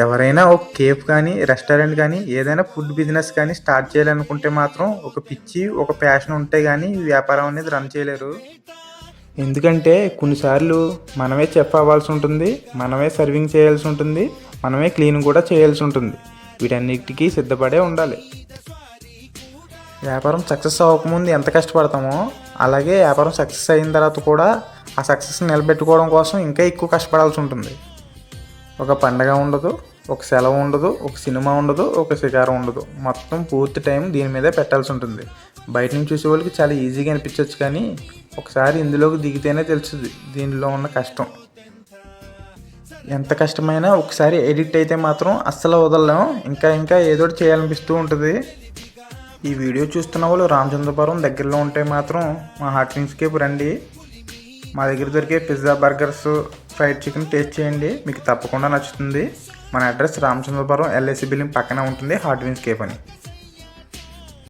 ఎవరైనా ఒక కేఫ్ కానీ రెస్టారెంట్ కానీ ఏదైనా ఫుడ్ బిజినెస్ కానీ స్టార్ట్ చేయాలనుకుంటే మాత్రం ఒక పిచ్చి ఒక ప్యాషన్ ఉంటే కానీ ఈ వ్యాపారం అనేది రన్ చేయలేరు. ఎందుకంటే కొన్నిసార్లు మనమే చెఫ్ అవ్వాల్సి ఉంటుంది, మనమే సర్వింగ్ చేయాల్సి ఉంటుంది, మనమే క్లీన్ కూడా చేయాల్సి ఉంటుంది. వీటన్నిటికీ సిద్ధపడే ఉండాలి. వ్యాపారం సక్సెస్ అవ్వకముందు ఎంత కష్టపడతామో అలాగే వ్యాపారం సక్సెస్ అయిన తర్వాత కూడా ఆ సక్సెస్ని నిలబెట్టుకోవడం కోసం ఇంకా ఎక్కువ కష్టపడాల్సి ఉంటుంది. ఒక పండగ ఉండదు, ఒక సెలవు ఉండదు, ఒక సినిమా ఉండదు, ఒక శికారం ఉండదు. మొత్తం పూర్తి టైం దీని మీదే పెట్టాల్సి ఉంటుంది. బయట నుంచి చూసే వాళ్ళకి చాలా ఈజీగా అనిపించవచ్చు, కానీ ఒకసారి ఇందులోకి దిగితేనే తెలుస్తుంది దీనిలో ఉన్న కష్టం. ఎంత కష్టమైనా ఒకసారి ఎడిక్ట్ అయితే మాత్రం అస్సలు వదలలేం. ఇంకా ఏదో చేయాలనిపిస్తూ ఉంటుంది. ఈ వీడియో చూస్తున్న వాళ్ళు రామచంద్రపురం దగ్గరలో ఉంటే మాత్రం మా హాట్ వింగ్స్కి రండి. మా దగ్గర దొరికే pizza, burgers, fried chicken taste చేయండి, మీకు తప్పకుండా నచ్చుతుంది. మన అడ్రస్ రామచంద్రపురం LIC బిల్డింగ్ పక్కన ఉంటుంది, హాట్ వింగ్స్ కేఫ్ అని.